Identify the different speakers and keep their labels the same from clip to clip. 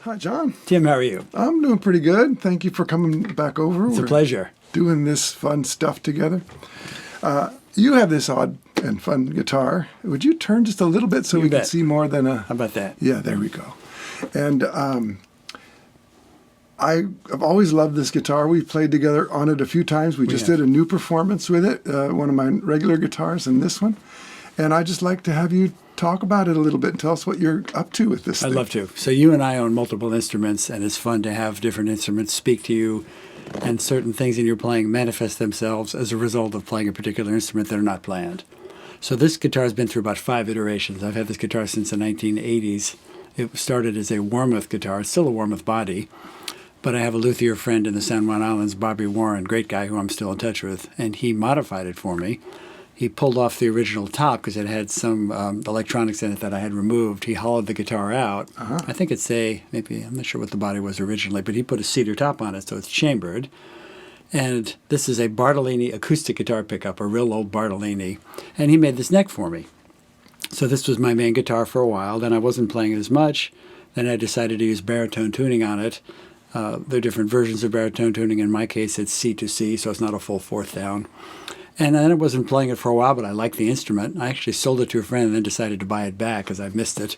Speaker 1: Hi, John.
Speaker 2: Tim, how are you?
Speaker 1: I'm doing pretty good. Thank you for coming back over.
Speaker 2: It's a pleasure.
Speaker 1: Doing this fun stuff together. You have this odd and fun guitar. Would you turn just a little bit so we can see more than a...
Speaker 2: How about that?
Speaker 1: Yeah, there we go. And I've always loved this guitar. We've played together on it a few times. We just did a new performance with it, one of my regular guitars and this one. And I'd just like to have you talk about it a little bit and tell us what you're up to with this thing.
Speaker 2: I'd love to. So you and I own multiple instruments, and it's fun to have different instruments speak to you, and certain things in your playing manifest themselves as a result of playing a particular instrument that are not planned. So this guitar has been through about 5 iterations. I've had this guitar since the 1980s. It started as a Warmoth guitar. It's still a Warmoth body, but I have a luthier friend in the San Juan Islands, Bobby Warren, great guy who I'm still in touch with, and he modified it for me. He pulled off the original top because it had some electronics in it that I had removed. He hollowed the guitar out. I think it's I'm not sure what the body was originally, but he put a cedar top on it, so it's chambered. And this is a Bartolini acoustic guitar pickup, a real old Bartolini. And he made this neck for me. So this was my main guitar for a while. Then I wasn't playing it as much. Then I decided to use baritone tuning on it. There are different versions of baritone tuning. In my case, it's C to C, so it's not a full fourth down. And then I wasn't playing it for a while, but I liked the instrument. I actually sold it to a friend and then decided to buy it back because I missed it.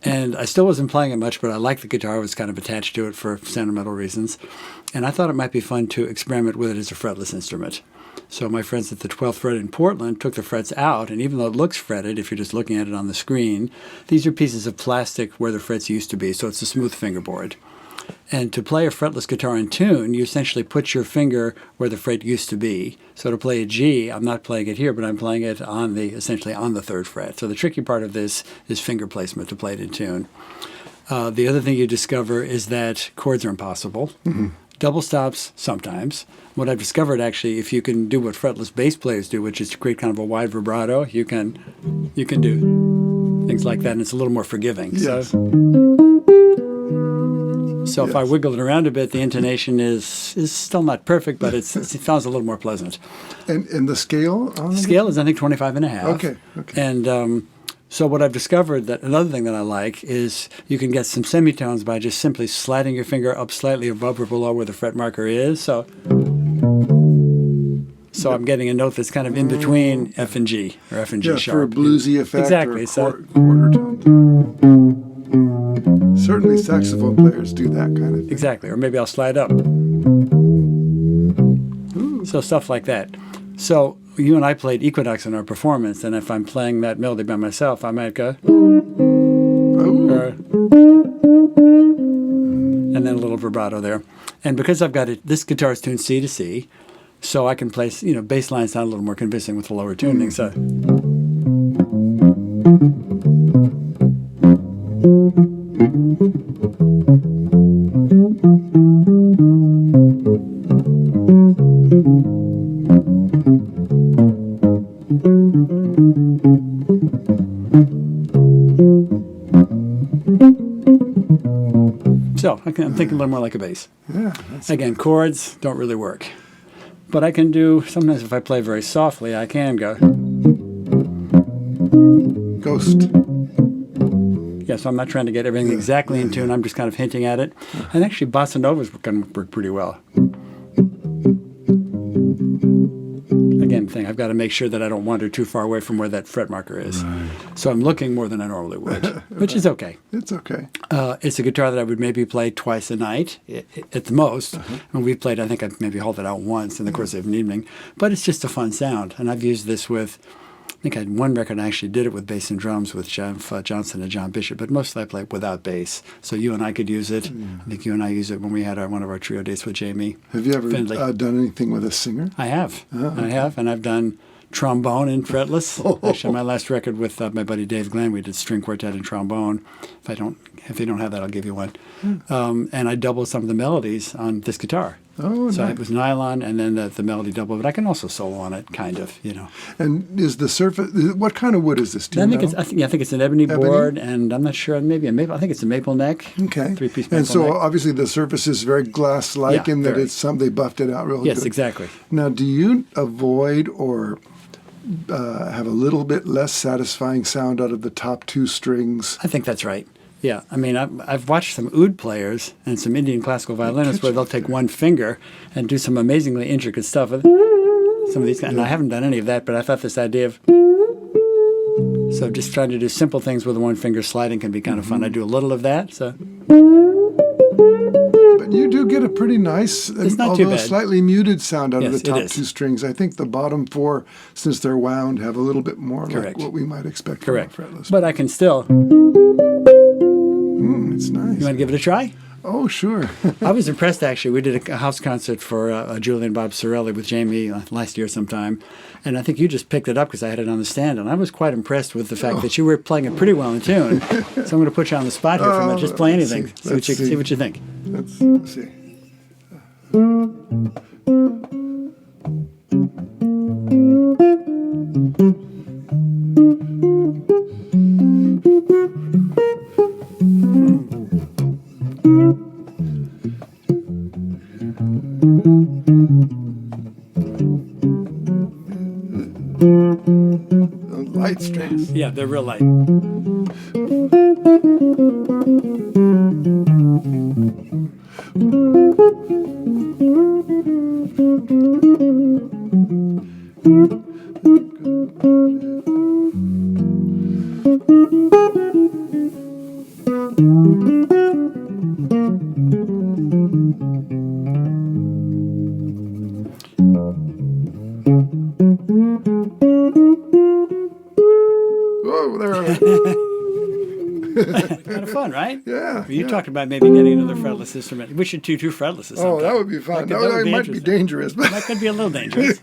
Speaker 2: And I still wasn't playing it much, but I liked the guitar. I was kind of attached to it for sentimental reasons. And I thought it might be fun to experiment with it as a fretless instrument. So my friends at the 12th Fret in Portland took the frets out, and even though it looks fretted, if you're just looking at it on the screen, these are pieces of plastic where the frets used to be, so it's a smooth fingerboard. And to play a fretless guitar in tune, you essentially put your finger where the fret used to be. So to play a G, I'm not playing it here, but I'm playing it essentially on the 3rd fret. So the tricky part of this is finger placement to play it in tune. The other thing you discover is that chords are impossible. Double stops sometimes. What I've discovered, actually, if you can do what fretless bass players do, which is to create kind of a wide vibrato, you can do things like that, and it's a little more forgiving.
Speaker 1: Yes.
Speaker 2: So if I wiggle it around a bit, the intonation is still not perfect, but it sounds a little more pleasant.
Speaker 1: And the scale on it?
Speaker 2: The scale is, I think, 25 and a half.
Speaker 1: Okay.
Speaker 2: And so what I've discovered, that another thing that I like is you can get some semitones by just simply sliding your finger up slightly above or below where the fret marker is. So I'm getting a note that's kind of in between F and G, or F and G sharp.
Speaker 1: For a bluesy effect.
Speaker 2: Exactly.
Speaker 1: Or a quarter tone. Certainly saxophone players do that kind of thing.
Speaker 2: Exactly. Or maybe I'll slide up. So stuff like that. So you and I played Equinox in our performance, and if I'm playing that melody by myself, I might go... and then a little vibrato there. And because I've got it, this guitar is tuned C to C, so I can play, bass lines sound a little more convincing with the lower tuning. So... So I'm thinking a little more like a bass.
Speaker 1: Yeah.
Speaker 2: Again, chords don't really work. But I can do, sometimes if I play very softly, I can go...
Speaker 1: Ghost.
Speaker 2: Yeah, so I'm not trying to get everything exactly in tune. I'm just kind of hinting at it. And actually, bossa novas can work pretty well. Again, I've got to make sure that I don't wander too far away from where that fret marker is. Right. So I'm looking more than I normally would, which is okay.
Speaker 1: It's okay.
Speaker 2: It's a guitar that I would maybe play twice a night at the most. And we've played, I think I've maybe hauled it out once in the course of an evening. But it's just a fun sound. And I've used this with... I think I had one record I actually did it with bass and drums with Jeff Johnson and John Bishop, but mostly I play without bass. So you and I could use it. I think you and I used it when we had one of our trio dates with Jamie.
Speaker 1: Have you ever done anything with a singer?
Speaker 2: I have. I have, and I've done trombone and fretless. Actually, my last record with my buddy Dave Glenn, we did string quartet and trombone. If you don't have that, I'll give you one. And I doubled some of the melodies on this guitar.
Speaker 1: Oh,
Speaker 2: so
Speaker 1: nice.
Speaker 2: It was nylon, and then the melody double, but I can also solo on it, kind of,
Speaker 1: And is the surface? What kind of wood is this?
Speaker 2: I think it's an ebony board, and I'm not sure. Maybe a maple. I think it's a maple neck.
Speaker 1: Okay.
Speaker 2: 3-piece maple
Speaker 1: And so
Speaker 2: neck.
Speaker 1: obviously the surface is very glass-like in that it's they buffed it out real good.
Speaker 2: Yes, exactly.
Speaker 1: Now, do you avoid or have a little bit less satisfying sound out of the top 2 strings?
Speaker 2: I think that's right. Yeah, I mean, I've watched some oud players and some Indian classical violinists where they'll take one finger and do some amazingly intricate stuff with some of these guys. And I haven't done any of that, but I thought this idea of just trying to do simple things with one finger sliding can be kind of fun. I do a little of that. So,
Speaker 1: but you do get a pretty nice,
Speaker 2: it's not
Speaker 1: although
Speaker 2: too bad,
Speaker 1: slightly muted sound out of the
Speaker 2: Yes, it
Speaker 1: top
Speaker 2: is.
Speaker 1: two strings. I think the bottom four, since they're wound, have a little bit more
Speaker 2: Correct.
Speaker 1: like what we might expect
Speaker 2: Correct.
Speaker 1: from a fretless.
Speaker 2: But I can still.
Speaker 1: It's nice.
Speaker 2: You want to give it a try?
Speaker 1: Oh, sure.
Speaker 2: I was impressed, actually. We did a house concert for Julian Bob Sorelli with Jamie last year sometime. And I think you just picked it up because I had it on the stand. And I was quite impressed with the fact that you were playing it pretty well in tune. So I'm going to put you on the spot here for a minute. Just play anything. See what you think.
Speaker 1: Let's see. Light strings.
Speaker 2: Yeah, they're real light.
Speaker 1: Whoa, there.
Speaker 2: Kind of fun, right?
Speaker 1: Yeah.
Speaker 2: You talked about maybe getting another fretless instrument. We should do two fretlesses.
Speaker 1: Oh, that
Speaker 2: sometime.
Speaker 1: would be fun.
Speaker 2: That
Speaker 1: No,
Speaker 2: would
Speaker 1: it
Speaker 2: be
Speaker 1: might be
Speaker 2: interesting.
Speaker 1: dangerous, but
Speaker 2: That could be a little dangerous.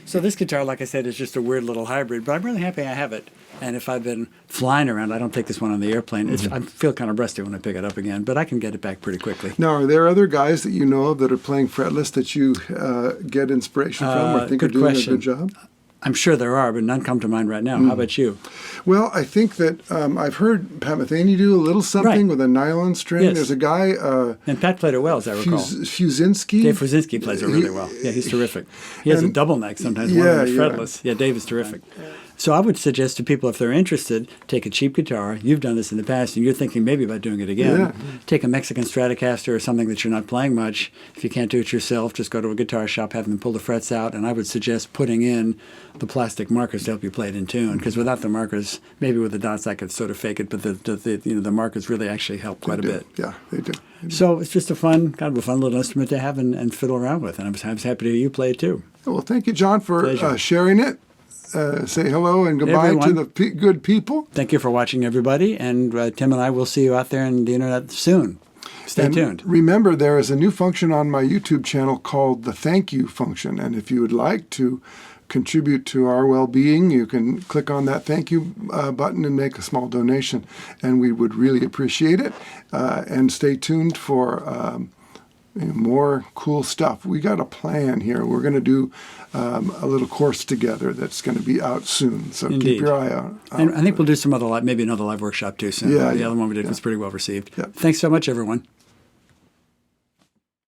Speaker 2: So this guitar, like I said, is just a weird little hybrid, but I'm really happy I have it. And if I've been flying around, I don't take this one on the airplane. I feel kind of rusty when I pick it up again, but I can get it back pretty quickly.
Speaker 1: now, are there other guys that you know of that are playing fretless that you get inspiration from or think are
Speaker 2: good
Speaker 1: doing
Speaker 2: question.
Speaker 1: a good job?
Speaker 2: I'm sure there are, but none come to mind right now. How about you?
Speaker 1: Well, I think that I've heard Pat Metheny do a little something
Speaker 2: Right.
Speaker 1: with a nylon string.
Speaker 2: Yes.
Speaker 1: There's a guy,
Speaker 2: And Pat played it well, as I recall.
Speaker 1: Fusinski.
Speaker 2: Dave Fusinski plays it really well. Yeah, he's terrific. He has a double neck sometimes, one
Speaker 1: Yeah,
Speaker 2: of them is
Speaker 1: yeah.
Speaker 2: fretless. Yeah, Dave is terrific. So I would suggest to people, if they're interested, take a cheap guitar. You've done this in the past, and you're thinking maybe about doing it again.
Speaker 1: Yeah.
Speaker 2: Take a Mexican Stratocaster or something that you're not playing much. If you can't do it yourself, just go to a guitar shop, have them pull the frets out, and I would suggest putting in the plastic markers to help you play it in tune. Because without the markers, maybe with the dots I could sort of fake it, but the markers really actually help quite a bit.
Speaker 1: Yeah, they do.
Speaker 2: So it's just a fun little instrument to have and fiddle around with. And I was happy to hear you play it too.
Speaker 1: Well, thank you, John, for
Speaker 2: Pleasure.
Speaker 1: sharing it. Say hello and goodbye to
Speaker 2: everyone.
Speaker 1: the good people.
Speaker 2: Thank you for watching, everybody. And Tim and I will see you out there on the internet soon. Stay
Speaker 1: And
Speaker 2: tuned.
Speaker 1: remember, there is a new function on my YouTube channel called the thank you function. And if you would like to contribute to our well-being, you can click on that thank you button and make a small donation. And we would really appreciate it. And stay tuned for more cool stuff. We got a plan here. We're going to do a little course together that's going to be out soon. So
Speaker 2: Indeed.
Speaker 1: keep your eye out.
Speaker 2: And I think we'll do some other maybe another live workshop too soon.
Speaker 1: Yeah,
Speaker 2: The
Speaker 1: yeah,
Speaker 2: other one we did
Speaker 1: yeah.
Speaker 2: was pretty well received.
Speaker 1: Yeah.
Speaker 2: Thanks so much, everyone.